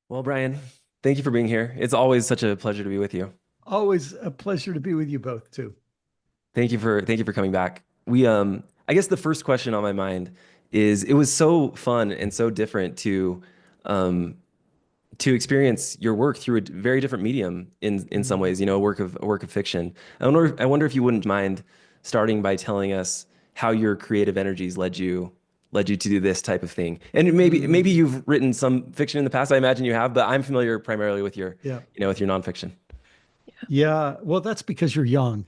Well, Brian, thank you for being here. It's always such a pleasure to be with you. Always a pleasure to be with you both, too. Thank you for coming back. I guess the first question on my mind is it was so fun and so different um to experience your work through a very different medium in some Mm. ways, a work of fiction. I wonder if you wouldn't mind starting by telling us how your creative energies led you to do this type of thing. And maybe Mm. you've written some fiction in the past. I imagine you have, but I'm familiar primarily with Yeah. with your nonfiction. Yeah. Well, that's because you're young.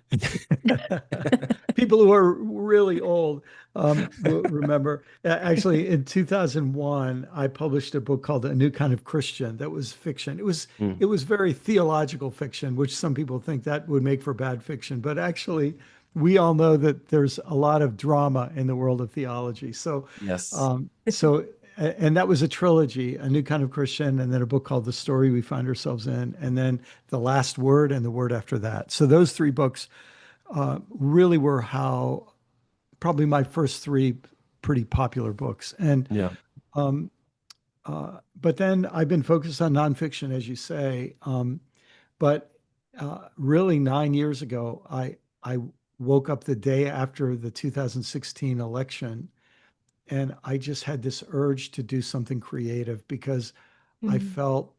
People who are really old will remember. Actually, in 2001, I published a book called A New Kind of Christian that was fiction. Mm. It was very theological fiction, which some people think that would make for bad fiction. But actually, we all know that there's a lot of drama in the world of theology. Yes. And that was a trilogy, A New Kind of Christian, and then a book called The Story We Find Ourselves In, and then The Last Word and The Word After That. So those three books really were how probably my first three pretty popular books. Yeah. Um, but then I've been focused on nonfiction, as you say. But really, 9 years ago, I woke up the day after the 2016 election, and I just had this urge to do something creative because I Mm. felt,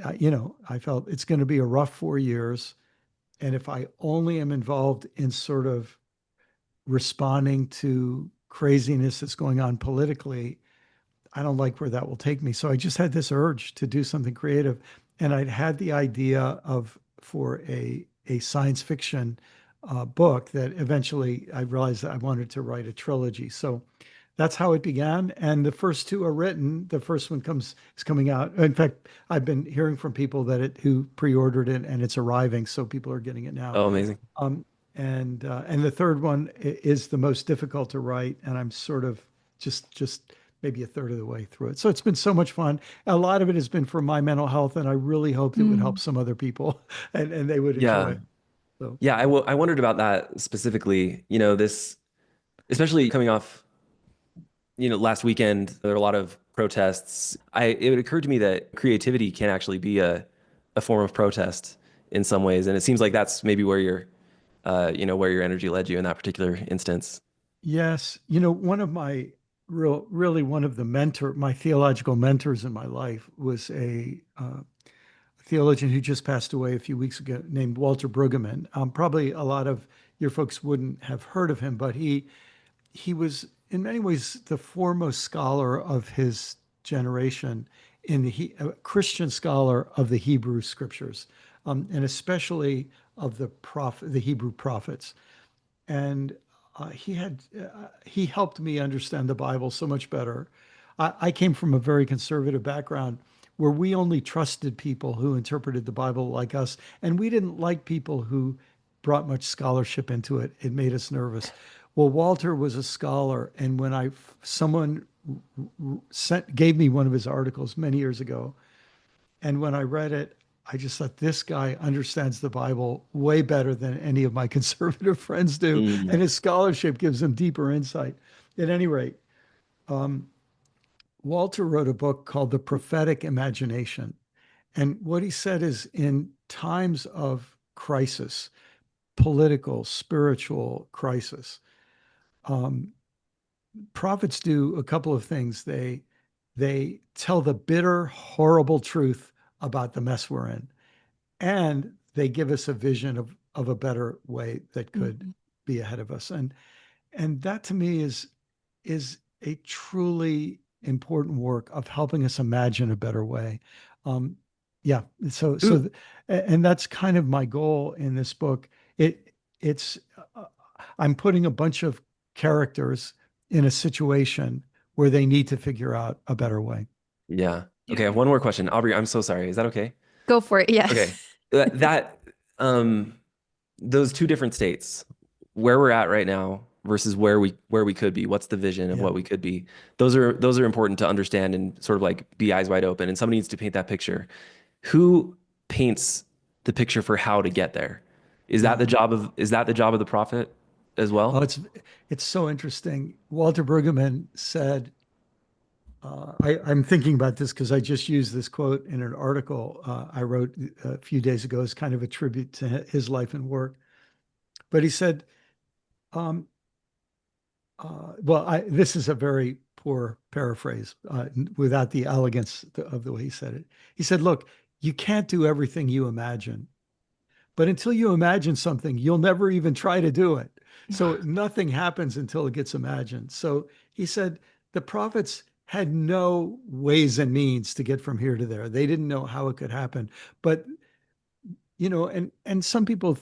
I felt it's going to be a rough 4 years. And if I only am involved in sort of responding to craziness that's going on politically, I don't like where that will take me. So I just had this urge to do something creative. And I'd had the idea of for a science fiction book that eventually I realized that I wanted to write a trilogy. So that's how it began. And the first two are written. The first one is coming out. In fact, I've been hearing from people that it who pre-ordered it and it's arriving, so people are getting it now. Oh, amazing. Um, and the third one is the most difficult to write, and I'm sort of just maybe a third of the way through it. So it's been so much fun. A lot of it has been for my mental health, and I really hoped it would help Mm. some other people, and they would enjoy Yeah. it. So Yeah, I wondered about that specifically. This, especially coming off, last weekend, there were a lot of protests. It occurred to me that creativity can actually be a form of protest in some ways, and it seems like that's maybe where your energy led you in that particular instance. yes, one of my really one of the my theological mentors in my life was a theologian who just passed away a few weeks ago named Walter Brueggemann. Probably a lot of your folks wouldn't have heard of him, but he was in many ways the foremost scholar of his generation in a Christian scholar of the Hebrew scriptures, and especially of the Hebrew prophets. And he helped me understand the Bible so much better. I came from a very conservative background where we only trusted people who interpreted the Bible like us, and we didn't like people who brought much scholarship into it. It made us nervous. Well, Walter was a scholar, and when someone gave me one of his articles many years ago, and when I read it, I just thought this guy understands the Bible way better than any of my conservative friends do, Mm. and his scholarship gives him deeper insight. At any rate, Walter wrote a book called The Prophetic Imagination. And what he said is in times of crisis, political, spiritual crisis, um, prophets do a couple of things. They tell the bitter, horrible truth about the mess we're in, and they give us a vision of a better way that could Mhm. be ahead of us. And that to me is a truly important work of helping us imagine a better way. Um, yeah. Who? And that's kind of my goal in this book. It's I'm putting a bunch of characters in a situation where they need to figure out a better way. Yeah. Yeah. Okay, I have one more question. Aubrey, I'm so sorry. Is that okay? Go for it. Yeah. Okay. That um those two different states, where we're at right now versus where we could be. What's the vision of Yeah. what we could be? Those are important to understand and sort of like be eyes wide open. And somebody needs to paint that picture. Who paints the picture for how to get there? Yeah. Is that the job of the prophet as Oh, well? it's so interesting. Walter Brueggemann said I'm thinking about this because I just used this quote in an article I wrote a few days ago as kind of a tribute to his life and work. But he said, um, this is a very poor paraphrase without the elegance of the way he said it. He said, look, you can't do everything you imagine, but until you imagine something, you'll never even try to do it. So nothing happens until it gets imagined. So he said the prophets had no ways and means to get from here to there. They didn't know how it could happen. But, and some people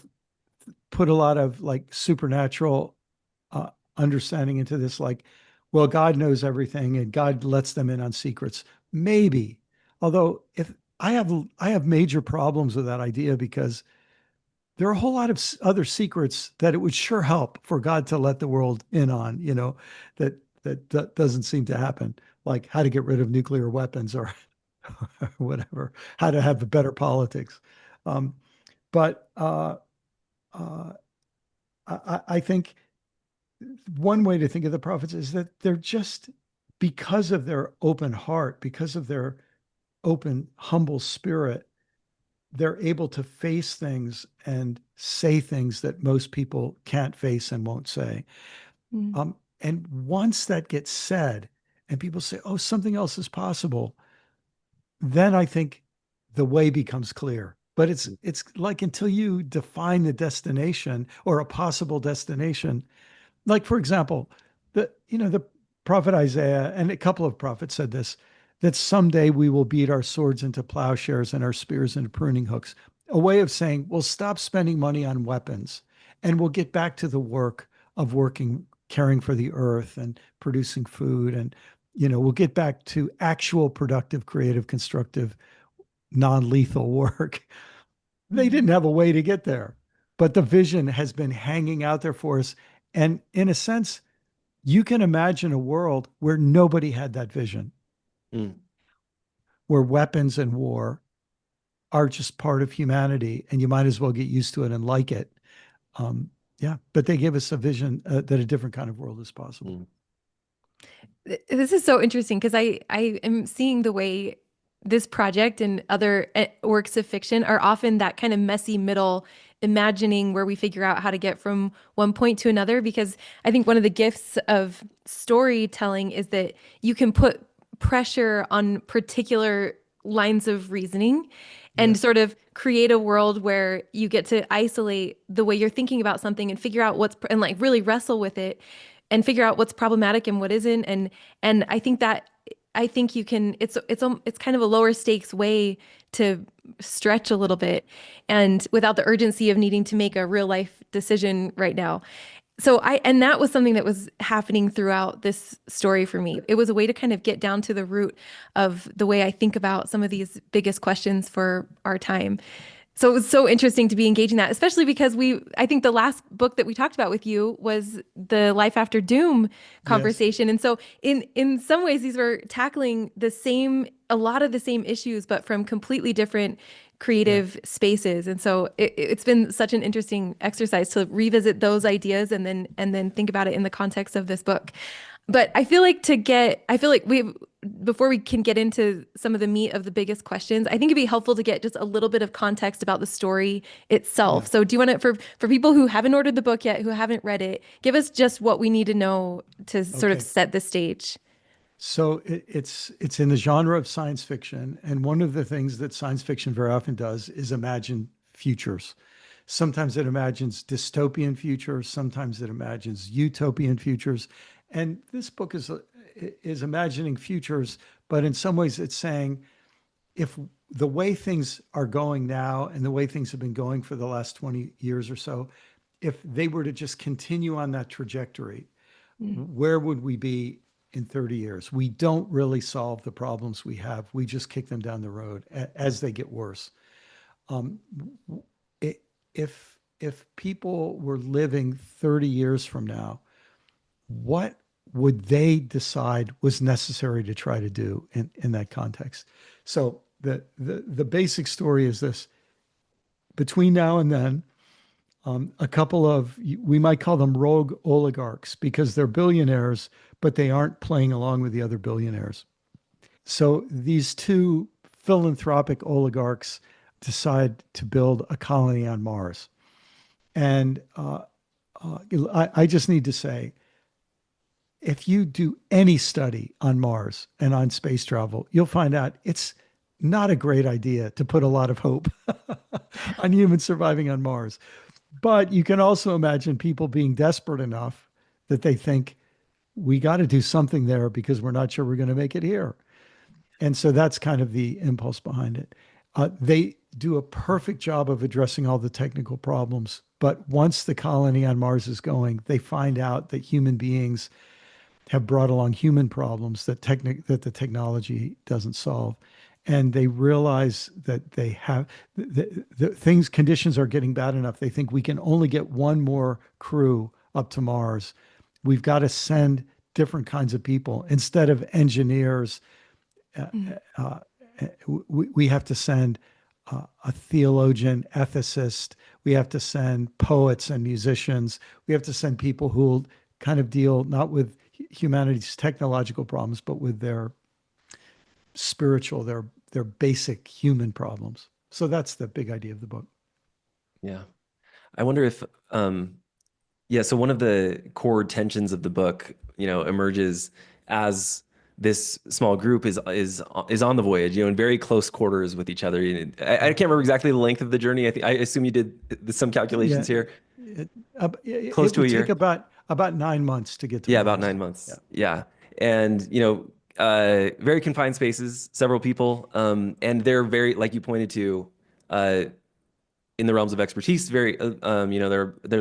put a lot of like supernatural understanding into this, like, well, God knows everything and God lets them in on secrets. Maybe. Although if I have major problems with that idea because there are a whole lot of other secrets that it would sure help for God to let the world in on, that doesn't seem to happen, like how to get rid of nuclear weapons or whatever, how to have better politics. Um, but uh, I think one way to think of the prophets is that they're just, because of their open heart, because of their open, humble spirit, they're able to face things and say things that most people can't face and won't say. Mm. And once that gets said and people say, oh, something else is possible, then I think the way becomes clear. But it's like until you define the destination or a possible destination, like for example, the prophet Isaiah and a couple of prophets said this, that someday we will beat our swords into plowshares and our spears into pruning hooks, a way of saying we'll stop spending money on weapons and we'll get back to the work of working, caring for the earth and producing food, and we'll get back to actual productive, creative, constructive, non-lethal work. They Mhm. didn't have a way to get there, but the vision has been hanging out there for us. And in a sense, you can imagine a world where nobody had that vision, Mm. where weapons and war are just part of humanity, and you might as well get used to it and like it. Um, yeah, but they give us a vision that a different kind of world is possible. Mm. This is so interesting because I am seeing the way this project and other works of fiction are often that kind of messy middle imagining where we figure out how to get from one point to another, because I think one of the gifts of storytelling is that you can put pressure on particular lines of reasoning and Yes. sort of create a world where you get to isolate the way you're thinking about something and figure out and like really wrestle with it and figure out what's problematic and what isn't. And I think you can, it's kind of a lower stakes way to stretch a little bit and without the urgency of needing to make a real life decision right now. And that was something that was happening throughout this story for me. It was a way to kind of get down to the root of the way I think about some of these biggest questions for our time. So it was so interesting to be engaging that, especially because I think the last book that we talked about with you was the Life After Doom Yes. conversation. And so in some ways, these were tackling a lot of the same issues, but from completely different Yeah. creative spaces. And so it's been such an interesting exercise to revisit those ideas and then think about it in the context of this book. But I feel like before we can get into some of the meat of the biggest questions, I think it'd be helpful to get just a little bit of context about the story itself. Yeah. So do you want to, for people who haven't ordered the book yet, who haven't read it, give us just what we need to know to sort of Okay. set the stage? So it's in the genre of science fiction, and one of the things that science fiction very often does is imagine futures. Sometimes it imagines dystopian futures, sometimes it imagines utopian futures, and this book is imagining futures, but in some ways it's saying if the way things are going now and the way things have been going for the last 20 years or so, if they were to just continue on that trajectory, Mm. where would we be in 30 years? We don't really solve the problems we have. We just kick them down the road as they get worse. Um, if people were living 30 years from now, what would they decide was necessary to try to do in that context? So the basic story is this: between now and then, a couple of, we might call them rogue oligarchs because they're billionaires, but they aren't playing along with the other billionaires. So these two philanthropic oligarchs decide to build a colony on Mars. And I just need to say, if you do any study on Mars and on space travel, you'll find out it's not a great idea to put a lot of hope on humans surviving on Mars. But you can also imagine people being desperate enough that they think we got to do something there because we're not sure we're going to make it here. And so that's kind of the impulse behind it. They do a perfect job of addressing all the technical problems. But once the colony on Mars is going, they find out that human beings have brought along human problems that the technology doesn't solve. And they realize that they have the things, conditions are getting bad enough. They think we can only get one more crew up to Mars. We've got to send different kinds of people instead of engineers. Uh, Mm. uh, we have to send a theologian, ethicist. We have to send poets and musicians. We have to send people who will kind of deal not with humanity's technological problems, but with their spiritual, their basic human problems. So that's the big idea of the book. Yeah. I wonder if, yeah, so one of the core tensions of the book, emerges as this small group is on the voyage, in very close quarters with each other. I can't remember exactly the length of the journey. I assume you did some calculations Yeah, here. Close it to a would take year. about 9 months to get to Yeah, about Mars. 9 months. Yeah. Yeah. And, very confined spaces, several people. And they're very, like you pointed to, uh, in the realms of expertise, very, there's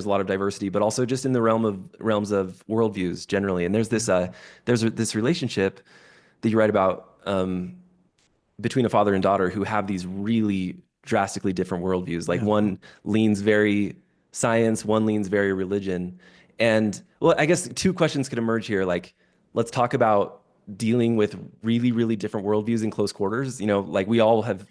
a lot of diversity, but also just in the realms of worldviews generally. And there's this relationship that you write about, between a father and daughter who have these really drastically different worldviews. Like Yeah. one leans very science, one leans very religion. And well, I guess two questions could emerge here. Like, let's talk about dealing with really, really different worldviews in close quarters. Like we all have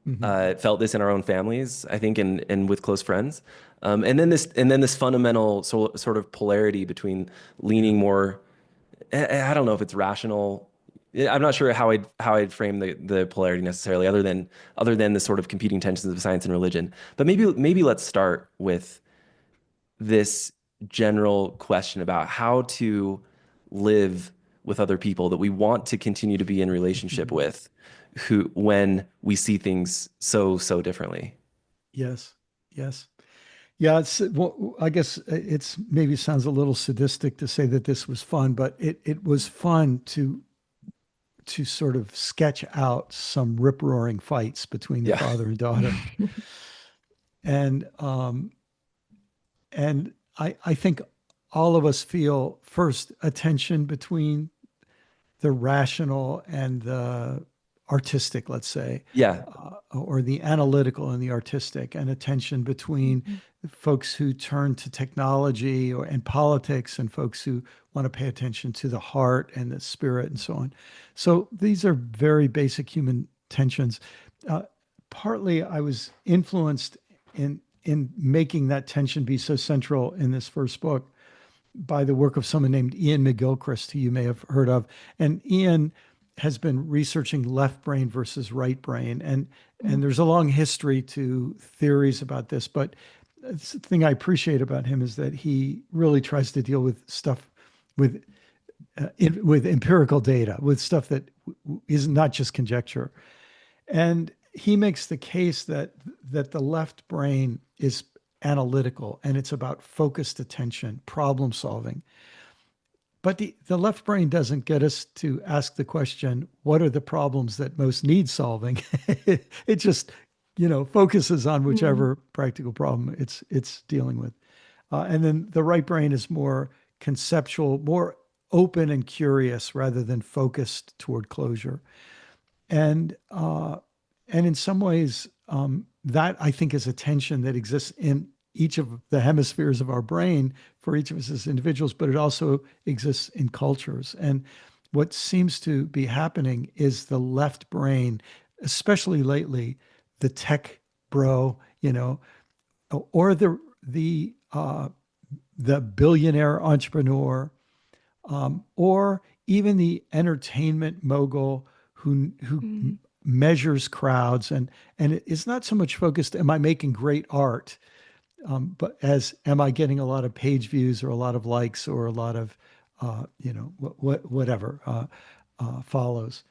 Hmm. felt this in our own families, I think, and with close friends. And then this fundamental sort of polarity between Yeah. leaning more. I don't know if it's rational. I'm not sure how I'd frame the polarity necessarily, other than the sort of competing tensions of science and religion. But maybe let's start with this general question about how to live with other people that we want to continue to be in relationship with, who when we see things so differently. Yes. Yes. Yeah, well, I guess it's maybe sounds a little sadistic to say that this was fun, but it was fun to sort of sketch out some rip-roaring fights between the Yeah. father and daughter. And I think all of us feel first a tension between the rational and the artistic, let's say, Yeah. or the analytical and the artistic, and a tension between Mhm. folks who turn to technology or and politics and folks who want to pay attention to the heart and the spirit and so on. So these are very basic human tensions. Uh, Partly, I was influenced in making that tension be so central in this first book by the work of someone named Ian McGilchrist, who you may have heard of. And Ian has been researching left brain versus right brain. And there's a long history to theories about this. But the thing I appreciate about him is that he really tries to deal with stuff with with empirical data, with stuff that is not just conjecture. And he makes the case that the left brain is analytical and it's about focused attention, problem solving. But the left brain doesn't get us to ask the question, what are the problems that most need solving? It just, focuses on Mm. whichever practical problem it's dealing with. And then the right brain is more conceptual, more open and curious rather than focused toward closure. And in some ways, that I think is a tension that exists in each of the hemispheres of our brain for each of us as individuals, but it also exists in cultures. And what seems to be happening is the left brain, especially lately, the tech bro, or the billionaire entrepreneur, or even the entertainment mogul who Mm. measures crowds, and it's not so much focused, am I making great art, but as am I getting a lot of page views or a lot of likes or a lot of whatever follows.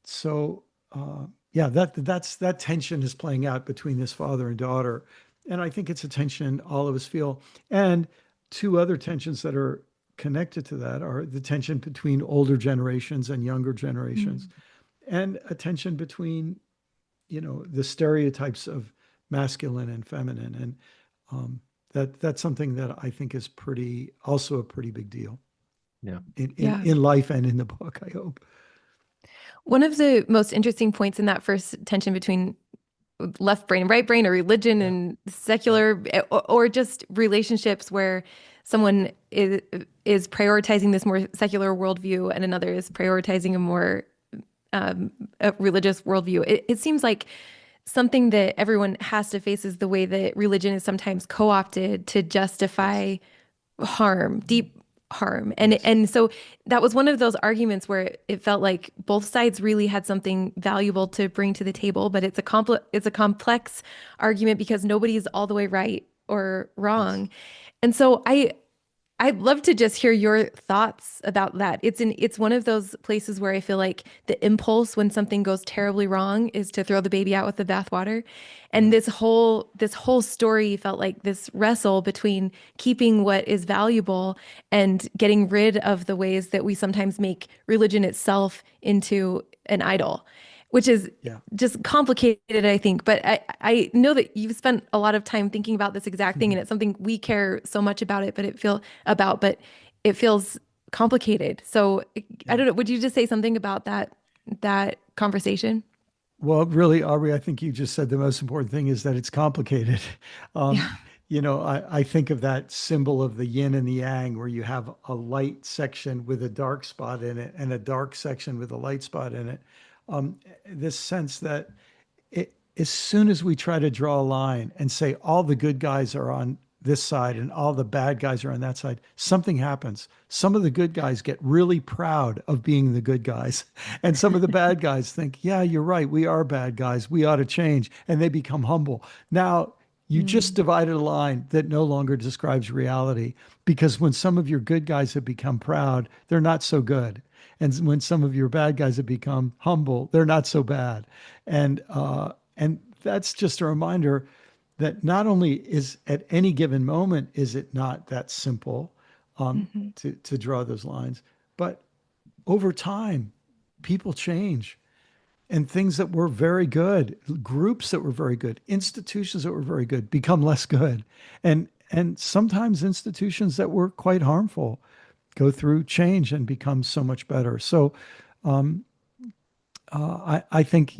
So yeah, that tension is playing out between this father and daughter, and I think it's a tension all of us feel. And two other tensions that are connected to that are the tension between older generations and younger generations, Mm. and a tension between the stereotypes of masculine and feminine, and that's something that I think is also a pretty big deal Yeah. Yeah. in life and in the book, I hope. One of the most interesting points in that first tension between left brain and right brain, or religion Yeah, and yeah, secular, or just relationships where someone is prioritizing this more secular worldview and another is prioritizing a more a religious worldview. It seems like something that everyone has to face is the way that religion is sometimes co-opted to yes, justify harm, deep harm. And yes. and so that was one of those arguments where it felt like both sides really had something valuable to bring to the table, but it's a complex argument because nobody's all the way right or Yes. wrong. And so I'd love to just hear your thoughts about that. It's one of those places where I feel like the impulse when something goes terribly wrong is to throw the baby out with the bathwater. And Yeah. this whole story felt like this wrestle between keeping what is valuable and getting rid of the ways that we sometimes make religion itself into an idol, which is Yeah. just complicated, I think. But I know that you've spent a lot of time thinking about this exact thing, and it's something we care so much about it, but it feels complicated. So I Yeah. don't know. Would you just say something about that conversation? Well, really, Aubrey, I think you just said the most important thing is that it's complicated. Um, Yeah. I think of that symbol of the yin and the yang, where you have a light section with a dark spot in it and a dark section with a light spot in it. This sense that as soon as we try to draw a line and say all the good guys are on this side and all the bad guys are on that side, something happens. Some of the good guys get really proud of being the good guys. And some of the bad guys think, yeah, you're right. We are bad guys. We ought to change. And they become humble. Now, you just Mm, divided a line that no longer describes reality, because when some of your good guys have become proud, they're not so good. And when some of your bad guys have become humble, they're not so bad. And that's just a reminder that not only is at any given moment is it not that simple mhm. to draw those lines, but over time, people change, and things that were very good, groups that were very good, institutions that were very good become less good, and sometimes institutions that were quite harmful go through change and become so much better. So I think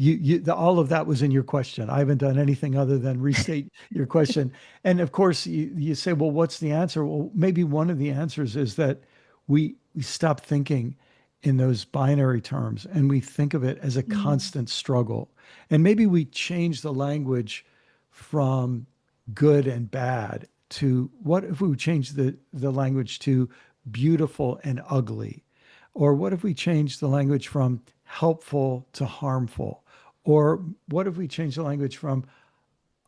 all of that was in your question. I haven't done anything other than restate your question. And of course, you say, well, what's the answer? Well, maybe one of the answers is that we stop thinking in those binary terms and we think of it as a Mm, constant struggle. And maybe we change the language from good and bad to, what if we change the language to beautiful and ugly? Or what if we change the language from helpful to harmful? Or what if we change the language from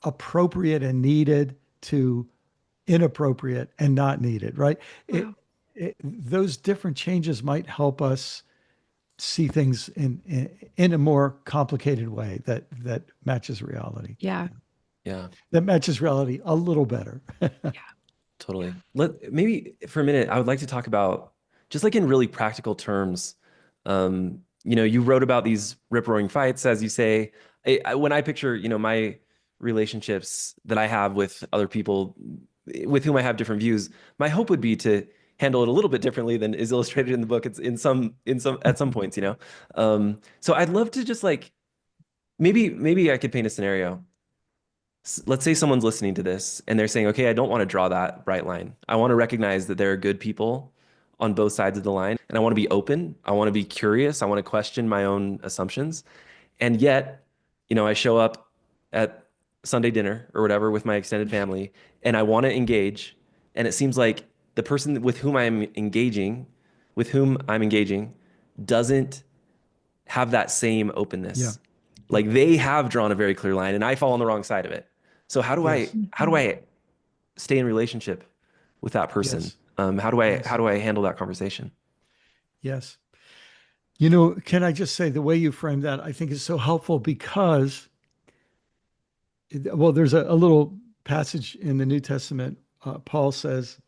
appropriate and needed to inappropriate and not needed, right? wow. Those different changes might help us see things in a more complicated way that matches reality. Yeah. Yeah. That matches reality a little better. Yeah. Totally. Maybe for a minute, I would like to talk about just like in really practical terms. You wrote about these rip-roaring fights, as you say. When I picture, my relationships that I have with other people with whom I have different views, my hope would be to handle it a little bit differently than is illustrated in the book. It's in some at some points. So I'd love to just like maybe I could paint a scenario. Let's say someone's listening to this and they're saying, okay, I don't want to draw that bright line. I want to recognize that there are good people on both sides of the line, and I want to be open. I want to be curious. I want to question my own assumptions. And yet, I show up at Sunday dinner or whatever with my extended family and I want to engage. And it seems like the person with whom I'm engaging doesn't have that same Yeah. openness. Yeah. Like they have drawn a very clear line and I fall on the wrong side of it. So Yes. how do I stay in relationship with that person? Yes. How Yes. do I handle that conversation? Yes. Can I just say the way you frame that, I think is so helpful because, well, there's a little passage in the New Testament. Paul says,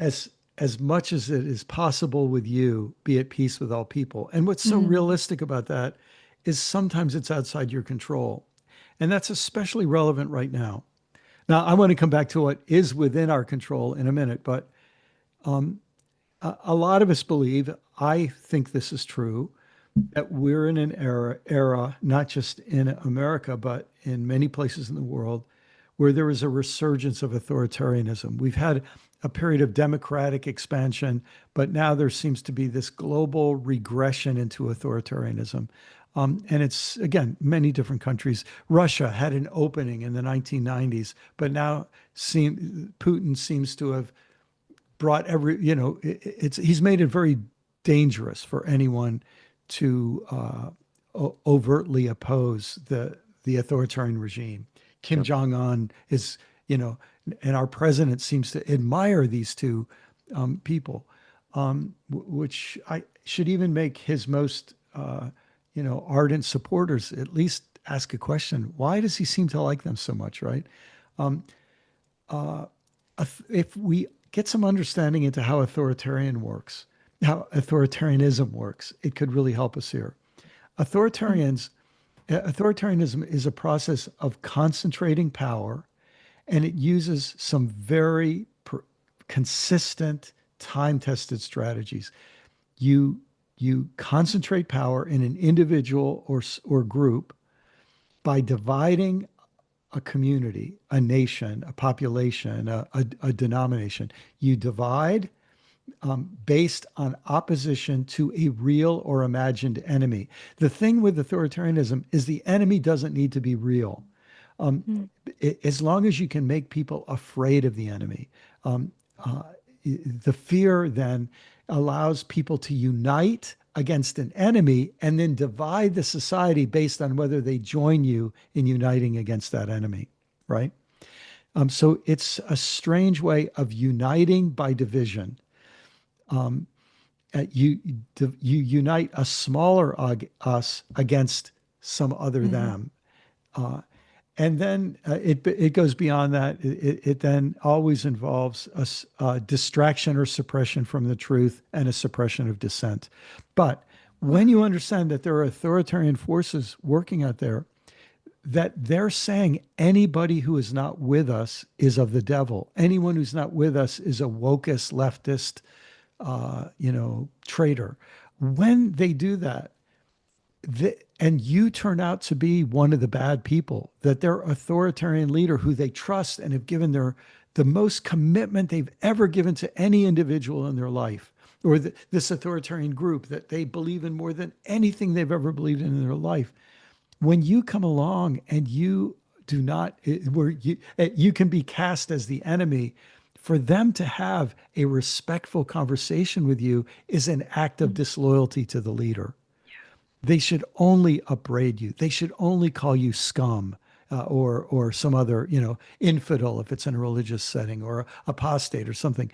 as much as it is possible with you, be at peace with all people. And what's so Mm. realistic about that is sometimes it's outside your control. And that's especially relevant right now. Now, I want to come back to what is within our control in a minute, but a lot of us believe, I think this is true, that we're in an era, not just in America, but in many places in the world, where there is a resurgence of authoritarianism. We've had a period of democratic expansion, but now there seems to be this global regression into authoritarianism. And it's, again, many different countries. Russia had an opening in the 1990s, but now Putin seems to have brought he's made it very dangerous for anyone to overtly oppose the authoritarian regime. Kim Yep. Jong Un is, and our president seems to admire these two people, which I should even make his most, ardent supporters at least ask a question: why does he seem to like them so much? Right? If we get some understanding into how authoritarianism works, it could really help us here. Authoritarians, Authoritarianism is a process of concentrating power, and it uses some very consistent, time-tested strategies. You you concentrate power in an individual or group by dividing a community, a nation, a population, a denomination. You divide based on opposition to a real or imagined enemy. The thing with authoritarianism is the enemy doesn't need to be real. Mm. As long as you can make people afraid of the enemy, um, uh, the fear then allows people to unite against an enemy and then divide the society based on whether they join you in uniting against that enemy, right? So it's a strange way of uniting by division. You you unite a smaller us against some other Mhm. them, and then it goes beyond that. It then always involves a distraction or suppression from the truth and a suppression of dissent. But when you understand that there are authoritarian forces working out there, that they're saying anybody who is not with us is of the devil. Anyone who's not with us is a wokist, leftist, traitor. When they do that, and you turn out to be one of the bad people, that their authoritarian leader who they trust and have given the most commitment they've ever given to any individual in their life, or this authoritarian group that they believe in more than anything they've ever believed in their life. When you come along and you do not, where you can be cast as the enemy, for them to have a respectful conversation with you is an act of Mm. disloyalty to the leader. They should only upbraid you. They should only call you scum, or some other, infidel if it's in a religious setting, or apostate or something.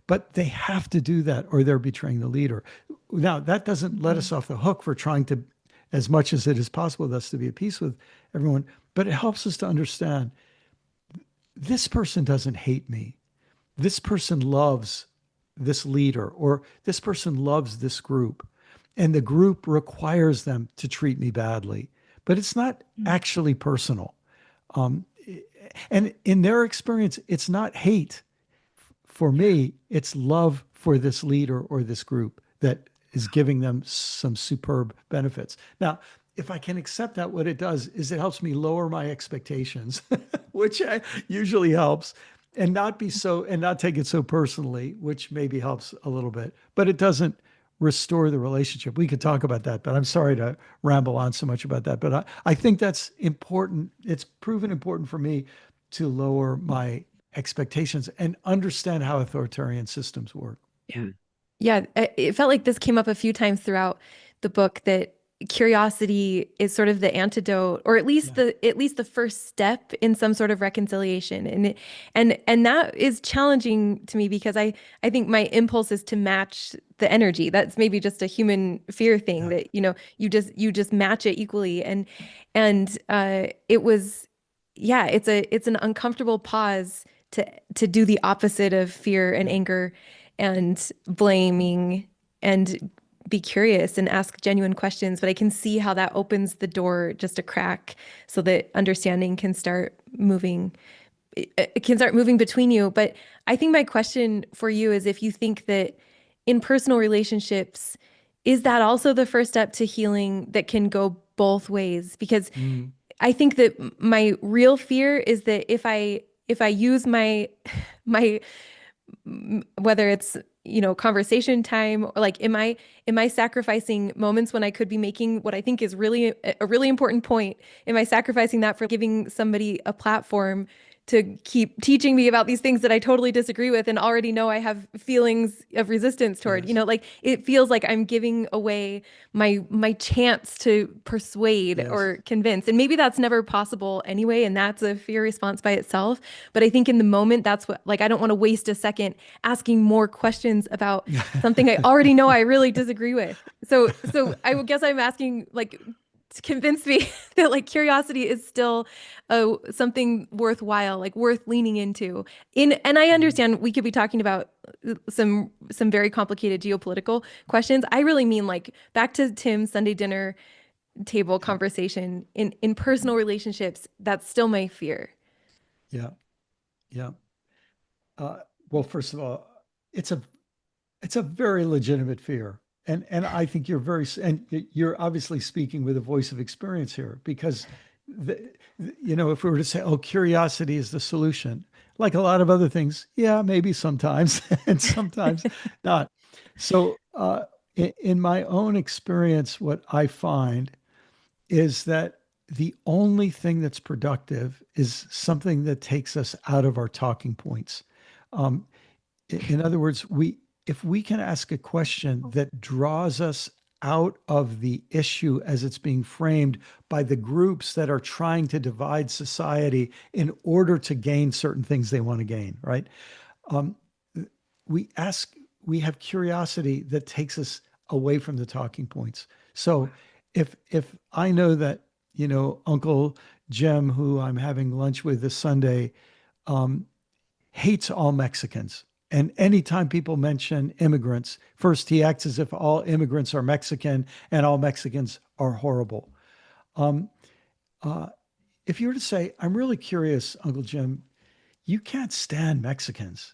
But they have to do that or they're betraying the leader. Now, that doesn't let us Mhm. off the hook for trying to, as much as it is possible with us, to be at peace with everyone. But it helps us to understand this person doesn't hate me. This person loves this leader, or this person loves this group, and the group requires them to treat me badly. But it's not Mm. actually personal. Um, and in their experience, it's not hate. For Yeah. me, it's love for this leader or this group that is giving them some superb benefits. Now, if I can accept that, what it does is it helps me lower my expectations, which usually helps, and not take it so personally, which maybe helps a little bit, but it doesn't restore the relationship. We could talk about that, but I'm sorry to ramble on so much about that. But I think that's important. It's proven important for me to lower my expectations and understand how authoritarian systems work. Yeah. Yeah. It felt like this came up a few times throughout the book, that curiosity is sort of the antidote, or Yeah. at least the first step in some sort of reconciliation. And that is challenging to me because I think my impulse is to match the energy. That's maybe just a human fear thing Yeah. that, you just match it equally. And it was, yeah, it's an uncomfortable pause to do the opposite of fear and Yeah. anger and blaming, and be curious and ask genuine questions. But I can see how that opens the door just a crack so that understanding can start moving. It can start moving between you. But I think my question for you is, if you think that in personal relationships, is that also the first step to healing that can go both ways? Because Mm. I think that my real fear is that if I use my whether it's, conversation time, or like, am I sacrificing moments when I could be making what I think is really a really important point? Am I sacrificing that for giving somebody a platform to keep teaching me about these things that I totally disagree with and already know I have feelings of resistance toward? Yes. Like, it feels like I'm giving away my chance to persuade Yes. or convince. And maybe that's never possible anyway, and that's a fear response by itself. But I think in the moment, that's what, like, I don't want to waste a second asking more questions about something I already know I really disagree with. So I would guess I'm asking, like, to convince me that, like, curiosity is still something worthwhile, like worth leaning into. And I Mm. understand we could be talking about some very complicated geopolitical questions. I really mean, like, back to Tim's Sunday dinner table Yeah. conversation in personal relationships. That's still my fear. Yeah. Yeah. Uh, well, first of all, it's a it's a very legitimate fear. And I think you're and you're obviously speaking with a voice of experience here, because if we were to say, oh, curiosity is the solution, like a lot of other things, yeah, maybe sometimes, and sometimes not. So, in my own experience, what I find is that the only thing that's productive is something that takes us out of our talking points. Um, in other words, if we can ask a question that draws us out of the issue as it's being framed by the groups that are trying to divide society in order to gain certain things they want to gain, right? Um, we ask, we have curiosity that takes us away from the talking points. So if I know that, Uncle Jim, who I'm having lunch with this Sunday, um, hates all Mexicans. And anytime people mention immigrants, first he acts as if all immigrants are Mexican and all Mexicans are horrible. Um, uh, if you were to say, I'm really curious, Uncle Jim, you can't stand Mexicans.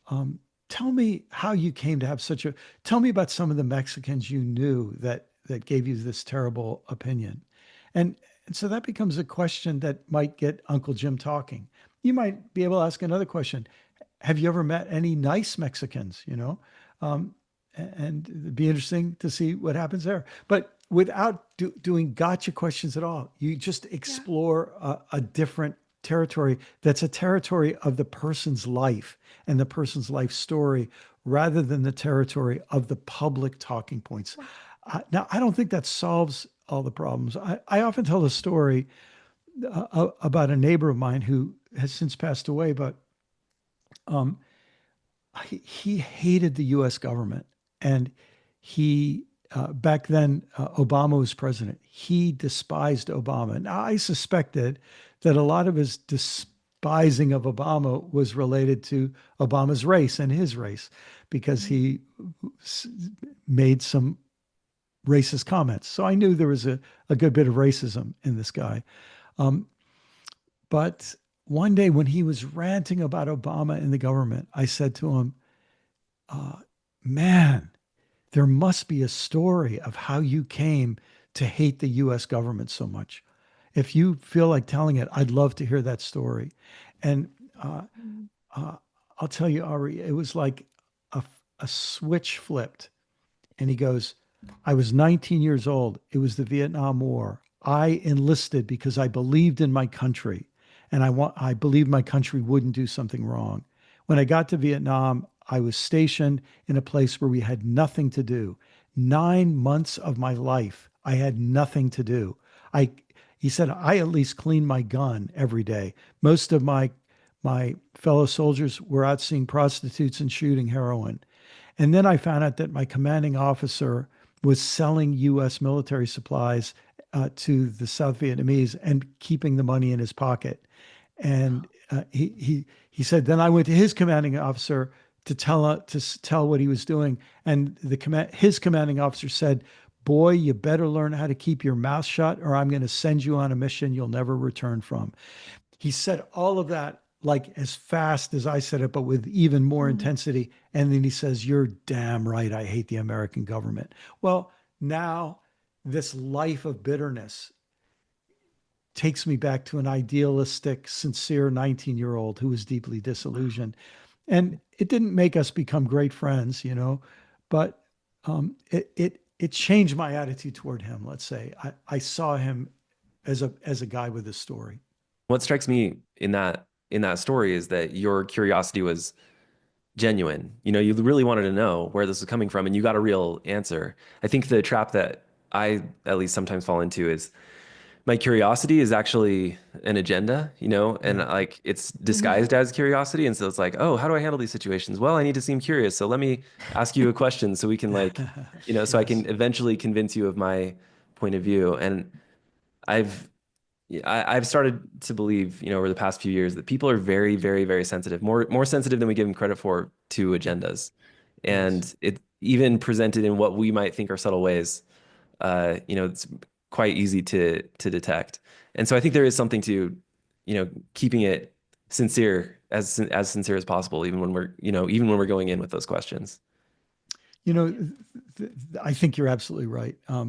Um, Tell me how you came to have tell me about some of the Mexicans you knew that gave you this terrible opinion. And, and so that becomes a question that might get Uncle Jim talking. You might be able to ask another question. Have you ever met any nice Mexicans, Um, and it'd be interesting to see what happens there. But without doing gotcha questions at all, you just Yeah. explore a different territory that's a territory of the person's life and the person's life story, rather than the territory of the public talking points. Now, I don't think that solves all the problems. I often tell a story about a neighbor of mine who has since passed away, but um, he hated the U.S. government, and he back then Obama was president. He despised Obama. Now I suspected that a lot of his despising of Obama was related to Obama's race and his race, because he made some racist comments. So I knew there was a good bit of racism in this guy. Um, but one day when he was ranting about Obama and the government, I said to him, uh, man, there must be a story of how you came to hate the US government so much. If you feel like telling it, I'd love to hear that story. And uh, Mm. uh, I'll tell you, Ari, it was like a, a switch flipped. And he goes, I was 19 years old. It was the Vietnam War. I enlisted because I believed in my country, and I believed my country wouldn't do something wrong. When I got to Vietnam, I was stationed in a place where we had nothing to do. 9 months of my life I had nothing to do. I He said I at least cleaned my gun every day. Most of my fellow soldiers were out seeing prostitutes and shooting heroin. And then I found out that my commanding officer was selling U.S. military supplies to the South Vietnamese and keeping the money in his pocket. And he said, then I went to his commanding officer to tell what he was doing, and his commanding officer said, "Boy, you better learn how to keep your mouth shut, or I'm going to send you on a mission you'll never return from." He said all of that like as fast as I said it, but with even more Mm. intensity. And then he says, "You're damn right. I hate the American government." Well, now this life of bitterness takes me back to an idealistic, sincere 19-year-old who was deeply disillusioned. And it didn't make us become great friends, but it changed my attitude toward him. Let's say I saw him as a guy with a story. What strikes me in that story is that your curiosity was genuine. You really wanted to know where this was coming from, and you got a real answer. I think the trap that I at least sometimes fall into is my curiosity is actually an agenda, and Yeah. like it's Mhm. disguised as curiosity. And so it's like, oh, how do I handle these situations? Well, I need to seem curious. So let me ask you a question so we can so I Yes. can eventually convince you of my point of view. And I've I've started to believe, over the past few years that people are very, very, very sensitive, more sensitive than we give them credit for to Yeah. agendas. Yes. And it even presented in what we might think are subtle ways, it's quite easy to detect. And so I think there is something to, keeping it sincere as sincere as possible, even when we're going in with those questions. You know, I think you're absolutely right. Uh,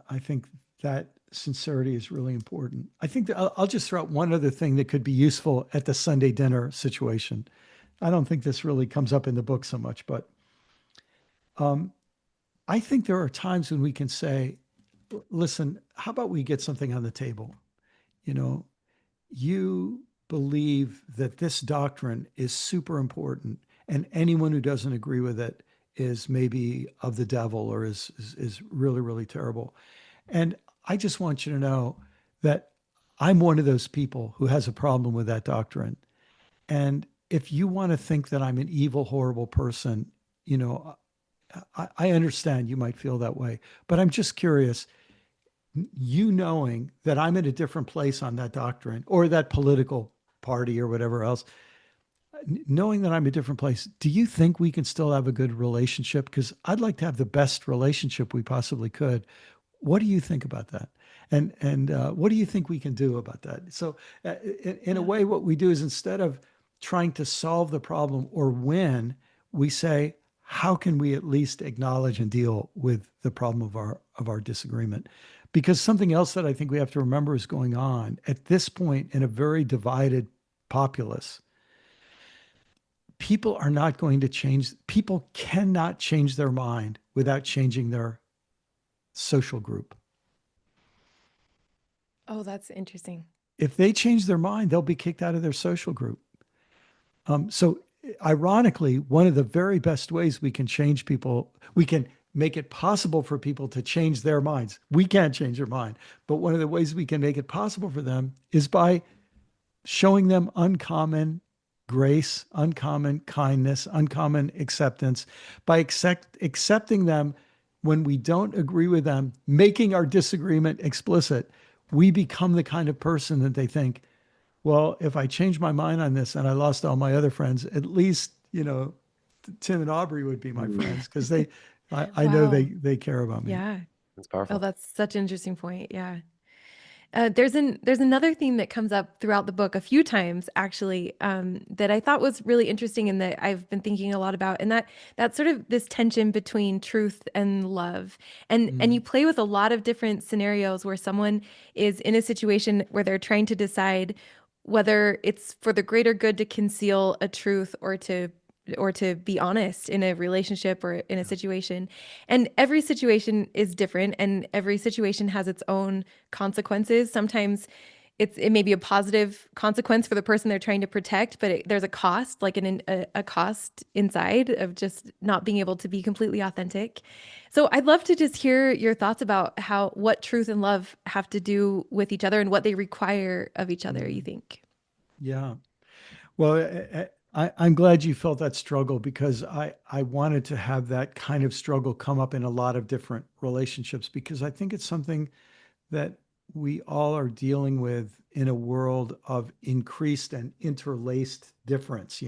I think that sincerity is really important. I think that I'll just throw out one other thing that could be useful at the Sunday dinner situation. I don't think this really comes up in the book so much, but um, I think there are times when we can say, listen, how about we get something on the table? You know, you believe that this doctrine is super important, and anyone who doesn't agree with it is maybe of the devil or is really, really terrible. And I just want you to know that I'm one of those people who has a problem with that doctrine. And if you want to think that I'm an evil, horrible person, you know, I understand you might feel that way, but I'm just curious, you knowing that I'm in a different place on that doctrine or that political party or whatever else, knowing that I'm a different place, do you think we can still have a good relationship? Because I'd like to have the best relationship we possibly could. What do you think about that? And what do you think we can do about that? So, in a Yeah. way, what we do is instead of trying to solve the problem or win, we say, how can we at least acknowledge and deal with the problem of our disagreement? Because something else that I think we have to remember is going on at this point in a very divided populace. People are not going to change. People cannot change their mind without changing their social group. Oh, that's interesting. If they change their mind, they'll be kicked out of their social group. So, ironically, one of the very best ways we can change people, we can make it possible for people to change their minds. We can't change their mind, but one of the ways we can make it possible for them is by showing them uncommon grace, uncommon kindness, uncommon acceptance, by accepting them when we don't agree with them, making our disagreement explicit. We become the kind of person that they think, well, if I change my mind on this and I lost all my other friends, at least, Tim and Aubrey would be my Mm, friends because I know Wow. they care about me. Yeah. that's Oh, powerful. that's such an interesting point. Yeah. There's another theme that comes up throughout the book a few times actually, that I thought was really interesting and that I've been thinking a lot about, and that's sort of this tension between truth and love, and Mm. you play with a lot of different scenarios where someone is in a situation where they're trying to decide whether it's for the greater good to conceal a truth or to be honest in a relationship or in a Yeah. situation. And every situation is different and every situation has its own consequences. Sometimes it may be a positive consequence for the person they're trying to protect, but there's a cost, like a cost inside of just not being able to be completely authentic. So I'd love to just hear your thoughts about how what truth and love have to do with each other and what they require of each other, you Mm, think? yeah. Well, I'm glad you felt that struggle because I wanted to have that kind of struggle come up in a lot of different relationships because I think it's something that we all are dealing with in a world of increased and interlaced difference.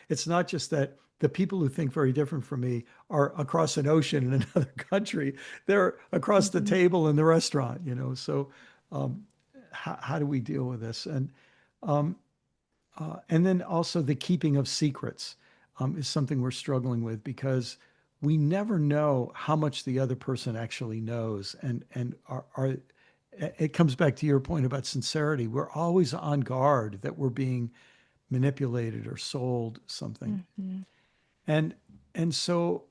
It's not just that the people who think very different from me are across an ocean in another country, they're across the Mhm. table in the restaurant. So, um, how do we deal with this? Um, and then also the keeping of secrets is something we're struggling with because we never know how much the other person actually knows. And it comes back to your point about sincerity. We're always on guard that we're being manipulated or sold something. Mhm. And and so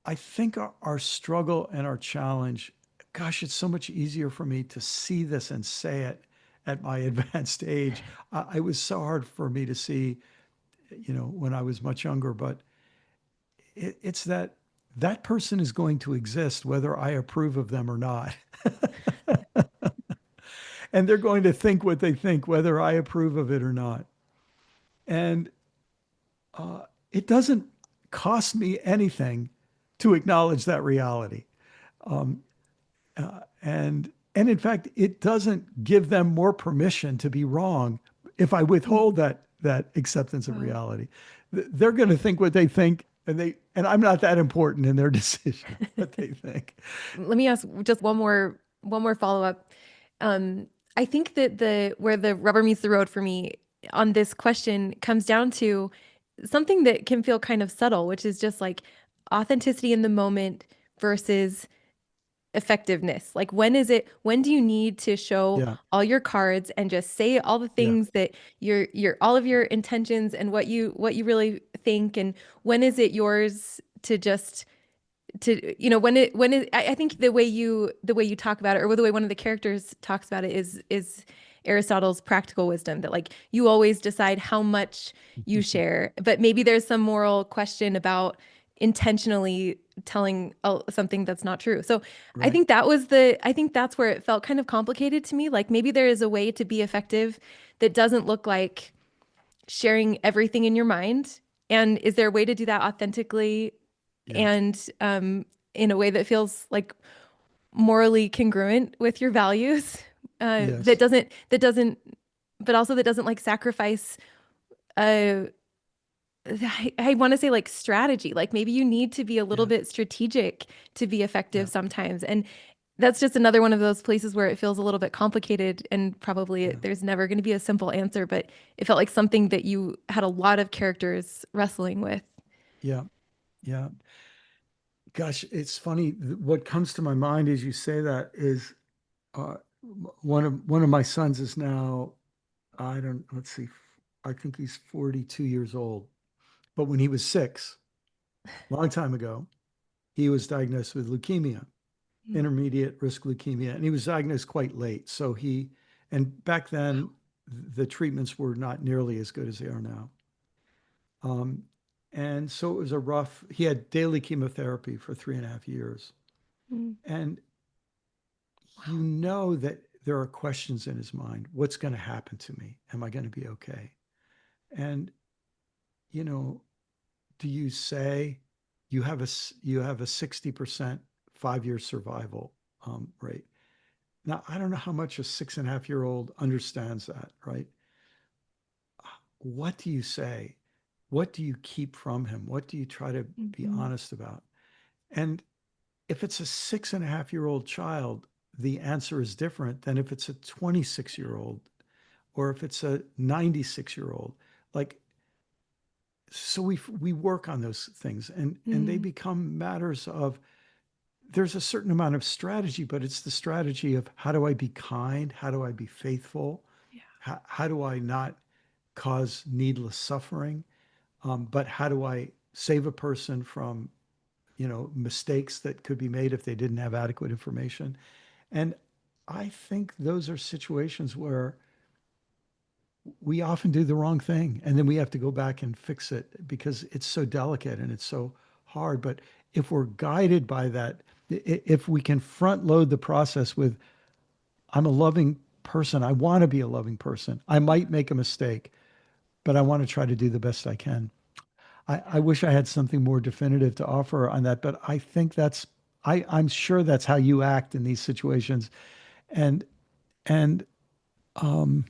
I think our struggle and our challenge, gosh, it's so much easier for me to see this and say it at my advanced age. It was so hard for me to see, when I was much younger, but it's that that person is going to exist whether I approve of them or not. And they're going to think what they think, whether I approve of it or not. And it doesn't cost me anything to acknowledge that reality. And in fact, it doesn't give them more permission to be wrong if I withhold that acceptance of Wow. reality. They're going to think what they think, and I'm not that important in their decision what they think. Let me ask just one more follow-up. Um, I think that the where the rubber meets the road for me on this question comes down to something that can feel kind of subtle, which is just like authenticity in the moment versus effectiveness. Like when do you need to show Yeah, all your cards and just say all the yeah, things that your all of your intentions and what you really think, and when is it yours to just to I think the way you talk about it, or the way one of the characters talks about it, is Aristotle's practical wisdom, that like you always decide how much you share, but maybe there's some moral question about intentionally telling something that's not true. So right. I think that's where it felt kind of complicated to me. Like maybe there is a way to be effective that doesn't look like sharing everything in your mind. And is there a way to do that authentically Yeah, and in a way that feels like morally congruent with your values? yes, But also that doesn't like sacrifice. Uh, I want to say like strategy. Like maybe you need to be a little yeah, bit strategic to be yeah, effective sometimes, and that's just another one of those places where it feels a little bit complicated, and yeah, there's never going to be a simple answer. But it felt like something that you had a lot of characters wrestling with. yeah, yeah. Gosh, it's funny. What comes to my mind as you say that is uh, one of my sons is now, I don't, let's see, I think he's 42 years old. But when he was 6, long time ago, he was diagnosed with leukemia, Mm. intermediate risk leukemia, and he was diagnosed quite late. And back then, the treatments were not nearly as good as they are now. Um, and so it was he had daily chemotherapy for 3.5 years. Mm. And you Wow. know that there are questions in his mind. What's going to happen to me? Am I going to be okay? And, you know, do you say you have a 60% 5 year survival rate? Now, I don't know how much a 6.5-year-old understands that, right? What do you say? What do you keep from him? What do you try to be Mhm. honest about? And if it's a 6.5-year-old child, the answer is different than if it's a 26-year-old or if it's a 96-year-old. Like, so we work on those things and they Mm. become matters of there's a certain amount of strategy, but it's the strategy of how do I be kind? How do I be faithful? Yeah. How do I not cause needless suffering? But how do I save a person from, mistakes that could be made if they didn't have adequate information? And I think those are situations where we often do the wrong thing and then we have to go back and fix it because it's so delicate and it's so hard. But if we're guided by that, if we can front load the process with, I'm a loving person, I want to be a loving person, I might make a mistake, but I want to try to do the best I can. I wish I had something more definitive to offer on that, but I think I'm sure that's how you act in these situations. And, and, um,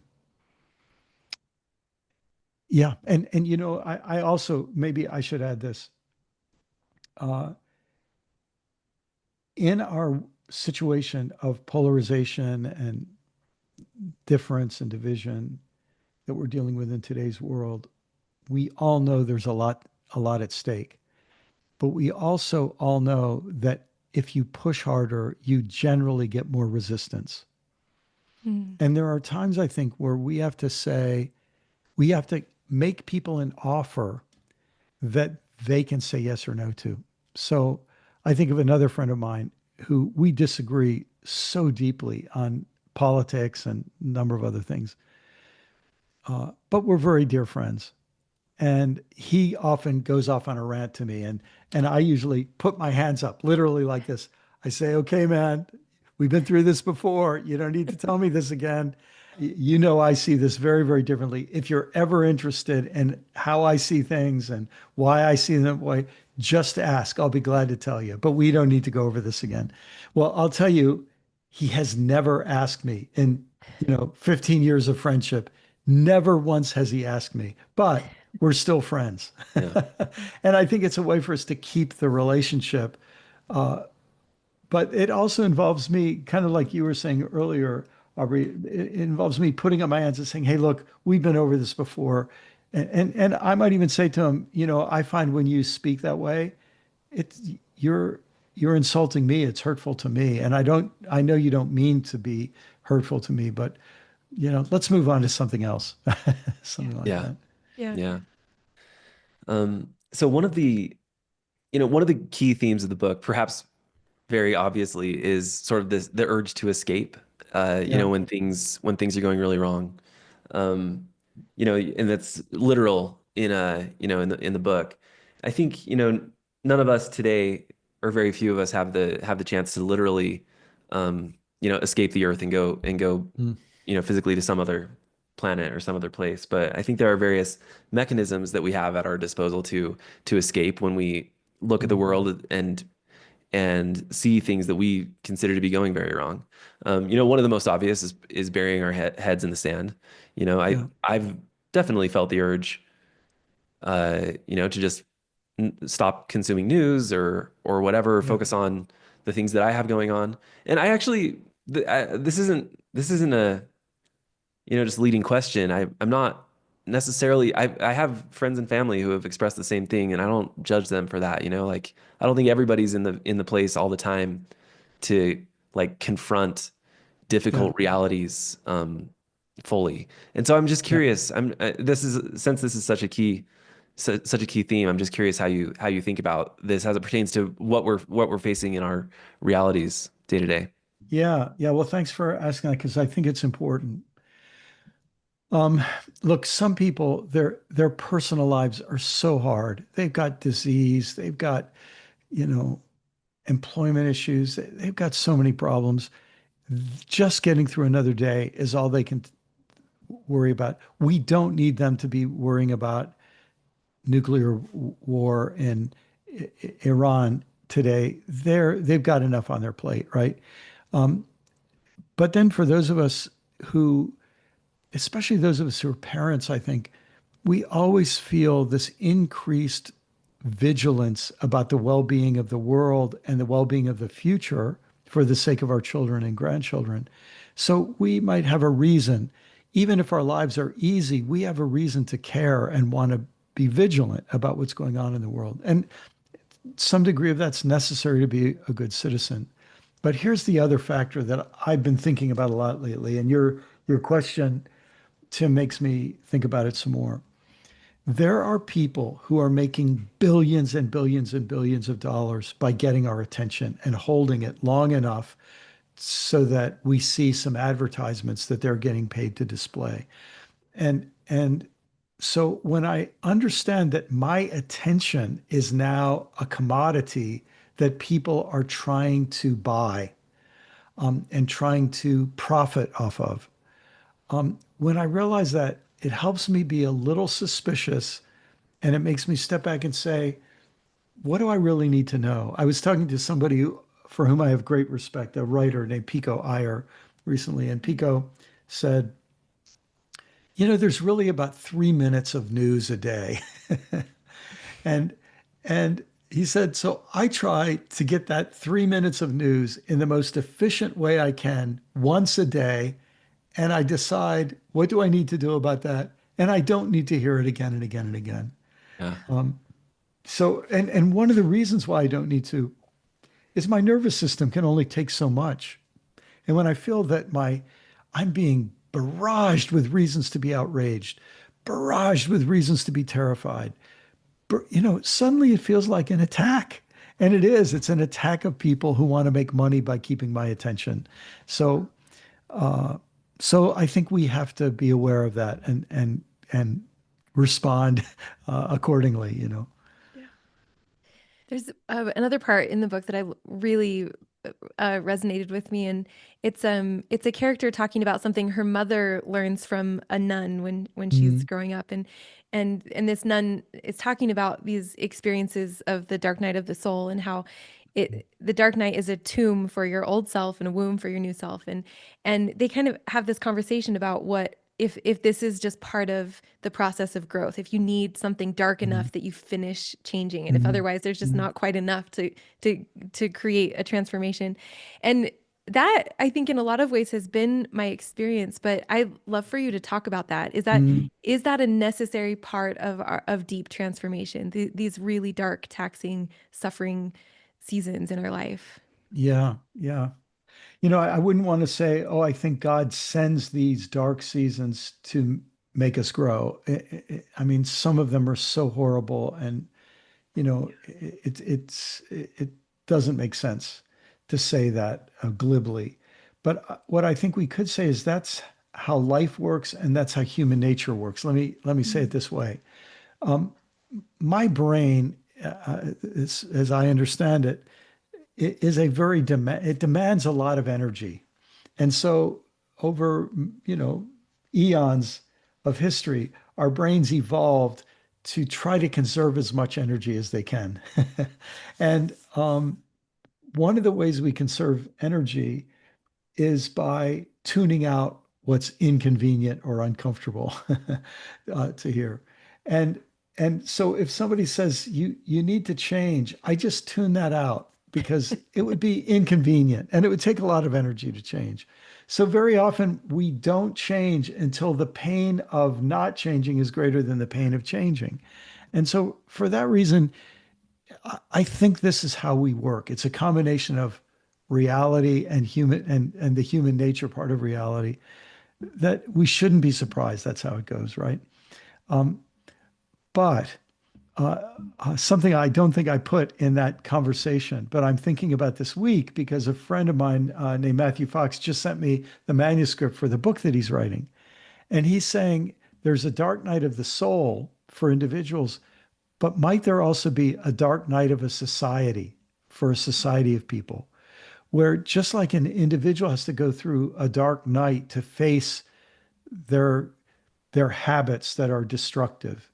yeah. And, I also, maybe I should add this, uh, in our situation of polarization and difference and division that we're dealing with in today's world, we all know there's a lot at stake. But we also all know that if you push harder, you generally get more resistance. Mm. And there are times I think where we have to make people an offer that they can say yes or no to. So I think of another friend of mine who we disagree so deeply on politics and a number of other things, but we're very dear friends. And he often goes off on a rant to me, and I usually put my hands up, literally like this. I say, "Okay, man, we've been through this before. You don't need to tell me this again. You know, I see this very, very differently. If you're ever interested in how I see things and why I see them that way, just ask. I'll be glad to tell you. But we don't need to go over this again." Well, I'll tell you, he has never asked me in, 15 years of friendship. Never once has he asked me, but we're still friends. Yeah. And I think it's a way for us to keep the relationship. Uh, but it also involves me, kind of like you were saying earlier, Aubrey, it involves me putting up my hands and saying, "Hey, look, we've been over this before." And I might even say to him, I find when you speak that way, it's you're insulting me. It's hurtful to me. And I know you don't mean to be hurtful to me, but let's move on to something else. Yeah. Something like Yeah. that. Yeah. Yeah. So one of the key themes of the book, perhaps very obviously, is sort of the urge to escape, Yeah. when things are going really wrong. Um, and that's literal in the book. I think, none of us today, or very few of us, have the chance to literally, escape the earth and go, Mm. physically to some other planet or some other place. But I think there are various mechanisms that we have at our disposal to escape when we look at the Mm. world and see things that we consider to be going very wrong. One of the most obvious is burying our heads in the sand. Yeah. I've definitely felt the urge, to just stop consuming news or whatever, Yeah. focus on the things that I have going on. And I actually, this isn't a, just leading question. I'm not necessarily, I have friends and family who have expressed the same thing, and I don't judge them for that, like I don't think everybody's in the place all the time to like confront Yeah. difficult realities fully. And so I'm just Yeah. curious. This is since this is such a key theme. I'm just curious how you think about this as it pertains to what we're facing in our realities day to day. Yeah. Yeah. Well, thanks for asking that because I think it's important. Um, Look, some people, their personal lives are so hard. They've got disease, they've got, you know, employment issues, they've got so many problems. Just getting through another day is all they can worry about. We don't need them to be worrying about nuclear war in Iran today. They've got enough on their plate, right? Um, but then for those of us who, especially those of us who are parents, I think we always feel this increased vigilance about the well-being of the world and the well-being of the future for the sake of our children and grandchildren. So we might have a reason, even if our lives are easy, we have a reason to care and want to be vigilant about what's going on in the world. And some degree of that's necessary to be a good citizen. But here's the other factor that I've been thinking about a lot lately, and your question, Tim, makes me think about it some more. There are people who are making billions and billions and billions of dollars by getting our attention and holding it long enough so that we see some advertisements that they're getting paid to display. And so when I understand that my attention is now a commodity that people are trying to buy, and trying to profit off of, when I realize that, it helps me be a little suspicious, and it makes me step back and say, what do I really need to know? I was talking to somebody for whom I have great respect, a writer named Pico Iyer recently, and Pico said, there's really about 3 minutes of news a day. And and he said, so I try to get that 3 minutes of news in the most efficient way I can once a day. And I decide, what do I need to do about that? And I don't need to hear it again and again and again. Yeah. So, and one of the reasons why I don't need to is my nervous system can only take so much. And when I feel that I'm being barraged with reasons to be outraged, barraged with reasons to be terrified, suddenly it feels like an attack. And it is. It's an attack of people who want to make money by keeping my attention. So, so I think we have to be aware of that and respond accordingly. Yeah. There's another part in the book that I really resonated with me, and it's a character talking about something her mother learns from a nun when she's Mm, growing up, and this nun is talking about these experiences of the dark night of the soul, and how the dark night is a tomb for your old self and a womb for your new self, and they kind of have this conversation about what if this is just part of the process of growth, if you need something dark mm, enough that you finish changing, and if mm, otherwise there's just mm. not quite enough to create a transformation. And that, I think, in a lot of ways has been my experience, but I'd love for you to talk about that. Mm. Is that a necessary part of of deep transformation, these really dark, taxing, suffering seasons in our life? Yeah, yeah. I wouldn't want to say, oh, I think God sends these dark seasons to make us grow. I mean, some of them are so horrible, and it doesn't make sense to say that glibly. But what I think we could say is that's how life works, and that's how human nature works. Let me say it Mm. this way. My brain, as I understand it, is a very it demands a lot of energy. And so over, eons of history, our brains evolved to try to conserve as much energy as they can. And one of the ways we conserve energy is by tuning out what's inconvenient or uncomfortable to hear. And and so if somebody says you need to change, I just tune that out because it would be inconvenient and it would take a lot of energy to change. So very often we don't change until the pain of not changing is greater than the pain of changing. And so for that reason, I think this is how we work. It's a combination of reality and human and the human nature part of reality that we shouldn't be surprised. That's how it goes, right? But something I don't think I put in that conversation, but I'm thinking about this week because a friend of mine named Matthew Fox just sent me the manuscript for the book that he's writing. And he's saying there's a dark night of the soul for individuals, but might there also be a dark night of a society for a society of people where just like an individual has to go through a dark night to face their their habits that are destructive.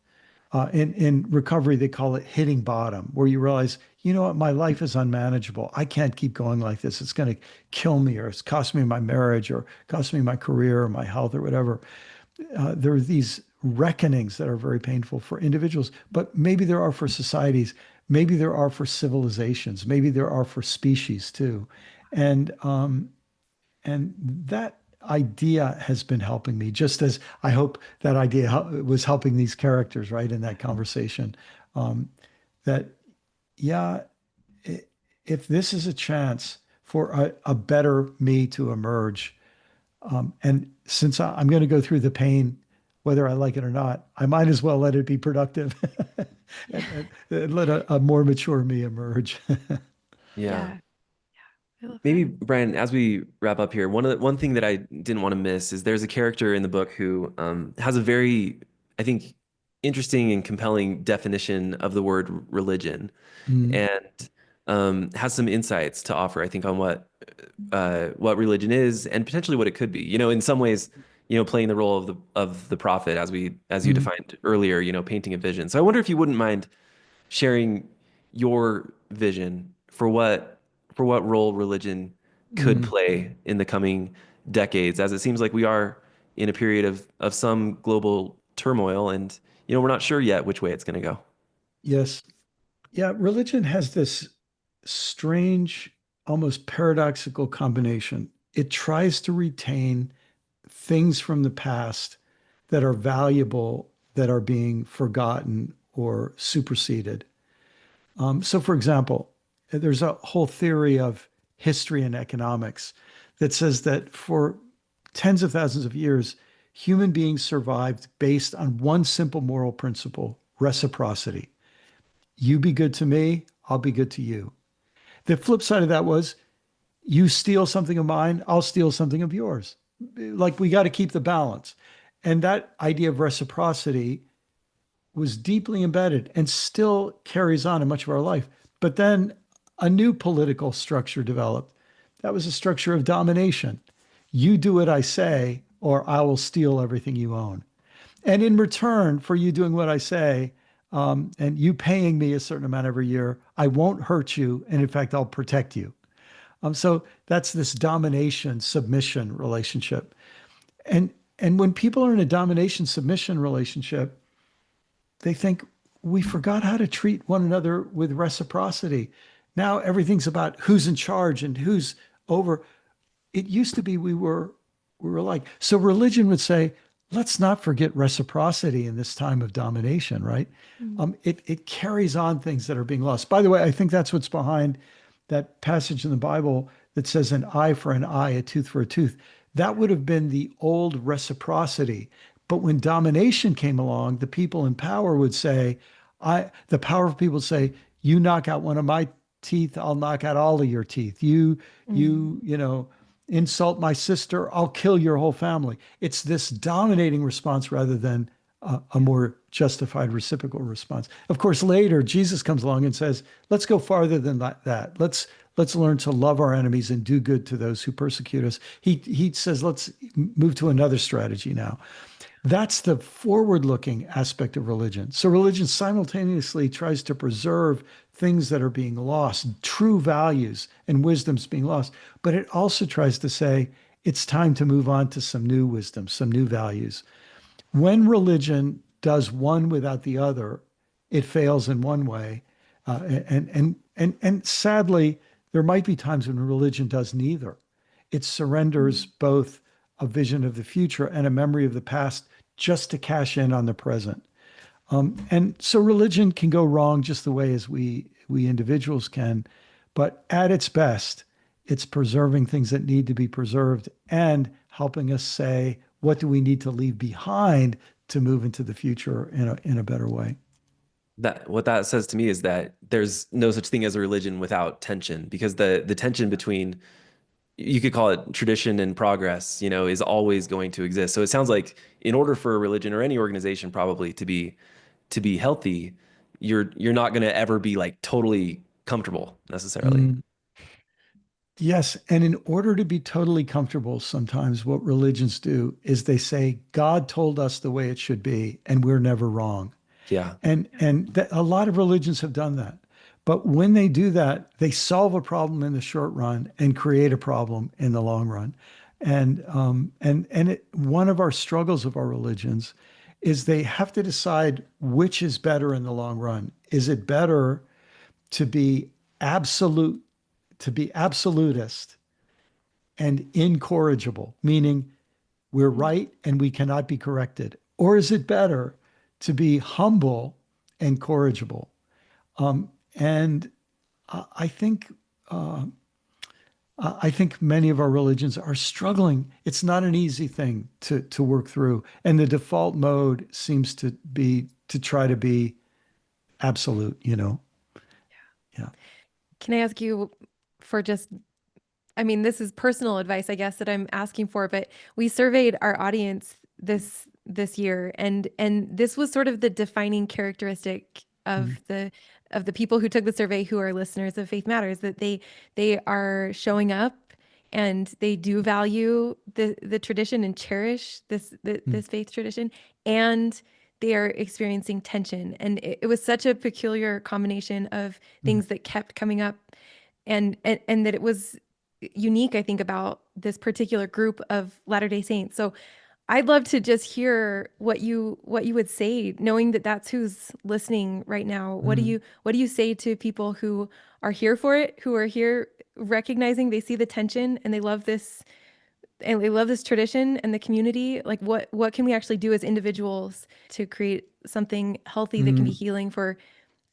In recovery, they call it hitting bottom, where you realize, you know what, my life is unmanageable. I can't keep going like this. It's going to kill me, or it's cost me my marriage, or cost me my career, or my health, or whatever. There are these reckonings that are very painful for individuals, but maybe there are for societies, maybe there are for civilizations, maybe there are for species too. And and that idea has been helping me, just as I hope that idea was helping these characters, right, in that conversation. Um, that, yeah, if this is a chance for a better me to emerge, and since I'm going to go through the pain, whether I like it or not, I might as well let it be productive Yeah. and let a more mature me emerge. Yeah. Yeah. I love that. Maybe Brian, as we wrap up here, one thing that I didn't want to miss is there's a character in the book who has a very, I think, interesting and compelling definition of the word religion, Mm, and has some insights to offer, I think, on what religion is and potentially what it could be. In some ways, playing the role of the prophet as you mm, defined earlier, painting a vision. So I wonder if you wouldn't mind sharing your vision for what role religion could mm. play in the coming decades, as it seems like we are in a period of some global turmoil, and we're not sure yet which way it's going to go. Yes. Yeah, religion has this strange, almost paradoxical combination. It tries to retain things from the past that are valuable that are being forgotten or superseded. So, for example, there's a whole theory of history and economics that says that for tens of thousands of years, human beings survived based on one simple moral principle: reciprocity. You be good to me, I'll be good to you. The flip side of that was you steal something of mine, I'll steal something of yours. Like we got to keep the balance. And that idea of reciprocity was deeply embedded and still carries on in much of our life. But then a new political structure developed. That was a structure of domination. You do what I say, or I will steal everything you own. And in return for you doing what I say, and you paying me a certain amount every year, I won't hurt you. And in fact, I'll protect you. So that's this domination submission relationship. And and when people are in a domination submission relationship, they think we forgot how to treat one another with reciprocity. Now everything's about who's in charge and who's over. It used to be we were like, so religion would say, let's not forget reciprocity in this time of domination, right? Mm. It carries on things that are being lost. By the way, I think that's what's behind that passage in the Bible that says an eye for an eye, a tooth for a tooth. That would have been the old reciprocity. But when domination came along, the people in power would say, the powerful people would say, you knock out one of my teeth, I'll knock out all of your teeth. Mm. Insult my sister, I'll kill your whole family. It's this dominating response rather than a more justified reciprocal response. Of course, later Jesus comes along and says, "Let's go farther than that. Let's learn to love our enemies and do good to those who persecute us." He says, "Let's move to another strategy now." That's the forward-looking aspect of religion. So religion simultaneously tries to preserve things that are being lost, true values and wisdoms being lost, but it also tries to say it's time to move on to some new wisdom, some new values. When religion does one without the other, it fails in one way, and sadly, there might be times when religion does neither. It surrenders Mm. both a vision of the future and a memory of the past just to cash in on the present. And so religion can go wrong just the way as we individuals can, but at its best, it's preserving things that need to be preserved and helping us say, what do we need to leave behind to move into the future in a better way? That what that says to me is that there's no such thing as a religion without tension, because the tension between, you could call it tradition and progress, is always going to exist. So it sounds like in order for a religion or any organization probably to be healthy, you're not going to ever be like totally comfortable necessarily. Mm, yes. And in order to be totally comfortable, sometimes what religions do is they say, God told us the way it should be, and we're never wrong. Yeah. And a lot of religions have done that. But when they do that, they solve a problem in the short run and create a problem in the long run. One of our struggles of our religions is they have to decide which is better in the long run. Is it better to be absolute, to be absolutist and incorrigible, meaning we're Mm. right and we cannot be corrected? Or is it better to be humble and corrigible? And I think uh, I think many of our religions are struggling. It's not an easy thing to work through, and the default mode seems to be to try to be absolute. Yeah. Can I ask you for just I mean, this is personal advice, I guess, that I'm asking for, but we surveyed our audience this year, and this was sort of the defining characteristic Mm, of the people who took the survey who are listeners of Faith Matters, that they are showing up and they do value the tradition and cherish mm, this faith tradition, and they are experiencing tension. And it was such a peculiar combination of mm, things that kept coming up, and that it was unique, I think, about this particular group of Latter-day Saints. So I'd love to just hear what you would say, knowing that that's who's listening right now. mm, What do you say to people who are here for it, who are here recognizing they see the tension and they love this tradition and the community? Like what can we actually do as individuals to create something healthy that can be mm. healing for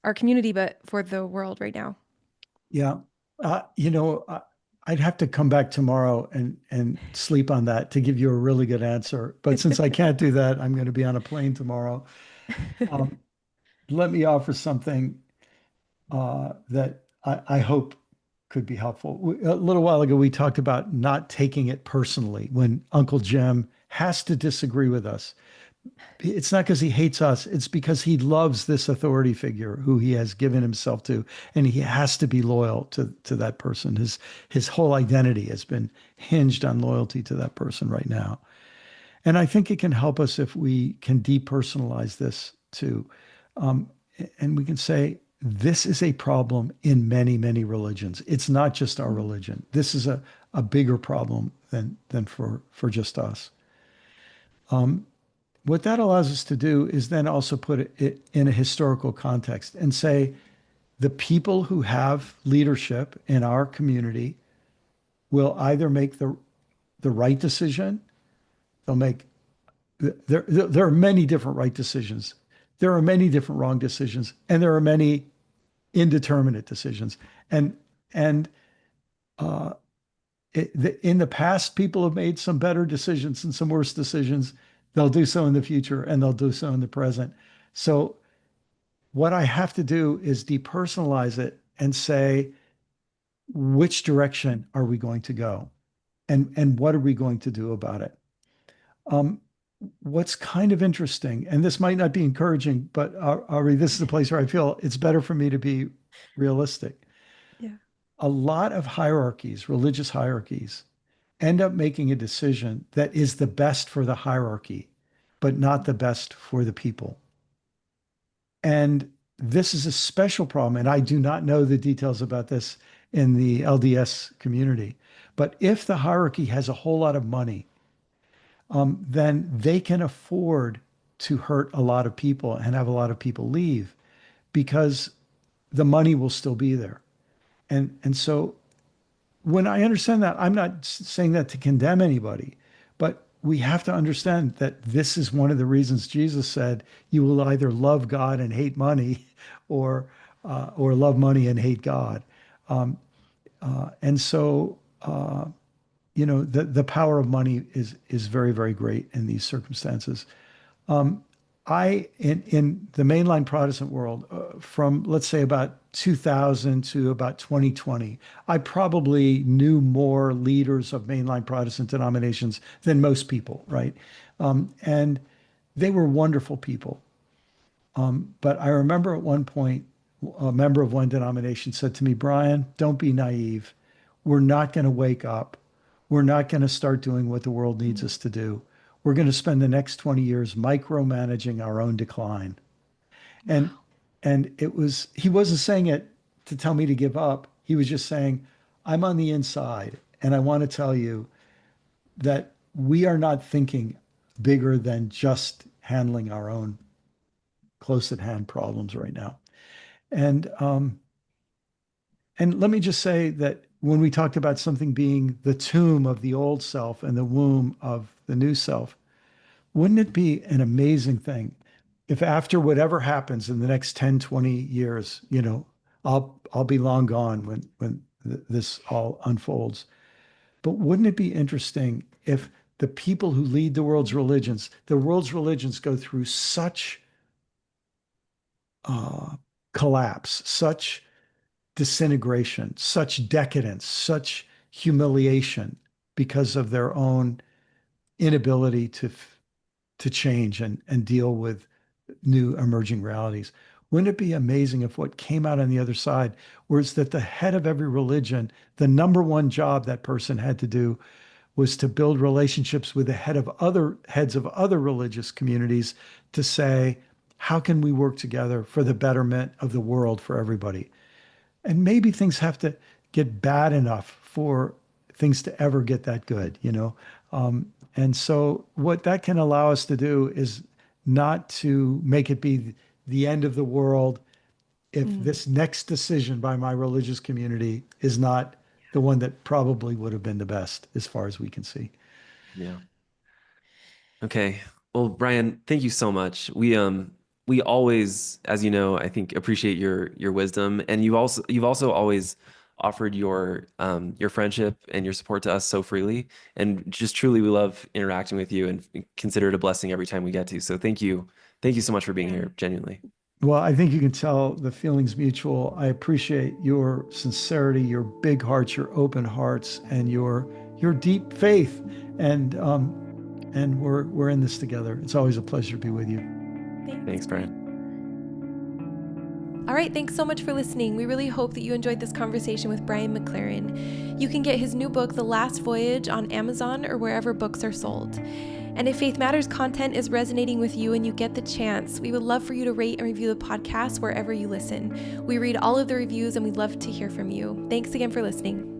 our community, but for the world right now? Yeah. I'd have to come back tomorrow and sleep on that to give you a really good answer. But since I can't do that, I'm going to be on a plane tomorrow. Um, Let me offer something that I hope could be helpful. A little while ago, we talked about not taking it personally when Uncle Jim has to disagree with us. It's not because he hates us, it's because he loves this authority figure who he has given himself to, and he has to be loyal to that person. His whole identity has been hinged on loyalty to that person right now. And I think it can help us if we can depersonalize this too. Um, and we can say, this is a problem in many, many religions. It's not just our religion. This is a bigger problem than for just us. What that allows us to do is then also put it in a historical context and say the people who have leadership in our community will either make the right decision, they'll make there are many different right decisions. There are many different wrong decisions, and there are many indeterminate decisions. And and uh, in the past, people have made some better decisions and some worse decisions. They'll do so in the future, and they'll do so in the present. So what I have to do is depersonalize it and say, which direction are we going to go? And what are we going to do about it? Um, what's kind of interesting, and this might not be encouraging, but Ari, this is the place where I feel it's better for me to be realistic. Yeah. A lot of hierarchies, religious hierarchies, end up making a decision that is the best for the hierarchy, but not the best for the people. And this is a special problem. And I do not know the details about this in the LDS community. But if the hierarchy has a whole lot of money, then they can afford to hurt a lot of people and have a lot of people leave because the money will still be there. And so when I understand that, I'm not saying that to condemn anybody, but we have to understand that this is one of the reasons Jesus said, "You will either love God and hate money, or love money and hate God." And so, the power of money is very, very great in these circumstances. In the mainline Protestant world, from let's say about 2000 to about 2020, I probably knew more leaders of mainline Protestant denominations than most people, right? And they were wonderful people. But I remember at one point, a member of one denomination said to me, "Brian, don't be naive. We're not going to wake up. We're not going to start doing what the world needs us to do. We're going to spend the next 20 years micromanaging our own decline." And Wow. and he wasn't saying it to tell me to give up. He was just saying, "I'm on the inside, and I want to tell you that we are not thinking bigger than just handling our own close at hand problems right now." And and let me just say that when we talked about something being the tomb of the old self and the womb of the new self, wouldn't it be an amazing thing if after whatever happens in the next 10, 20 years, I'll be long gone when this all unfolds. But wouldn't it be interesting if the people who lead the world's religions go through such uh, collapse, such disintegration, such decadence, such humiliation because of their own inability to change and deal with new emerging realities. Wouldn't it be amazing if what came out on the other side was that the head of every religion, the number one job that person had to do was to build relationships with the heads of other religious communities to say, how can we work together for the betterment of the world for everybody? And maybe things have to get bad enough for things to ever get that good, you know? And so what that can allow us to do is not to make it be the end of the world if Mm. this next decision by my religious community is not the one that probably would have been the best as far as we can see. Yeah. Okay. Well, Brian, thank you so much. We always, as you know, I think appreciate your wisdom, and you've also always offered your friendship and your support to us so freely, and just truly we love interacting with you and consider it a blessing every time we get to. So thank you so much for being Yeah. here, genuinely. Well, I think you can tell the feeling's mutual. I appreciate your sincerity, your big hearts, your open hearts, and your deep faith. And we're in this together. It's always a pleasure to be with you. Thanks, Thanks, Brian. Brian. All right, thanks so much for listening. We really hope that you enjoyed this conversation with Brian McLaren. You can get his new book, The Last Voyage, on Amazon or wherever books are sold. And if Faith Matters content is resonating with you and you get the chance, we would love for you to rate and review the podcast wherever you listen. We read all of the reviews and we'd love to hear from you. Thanks again for listening.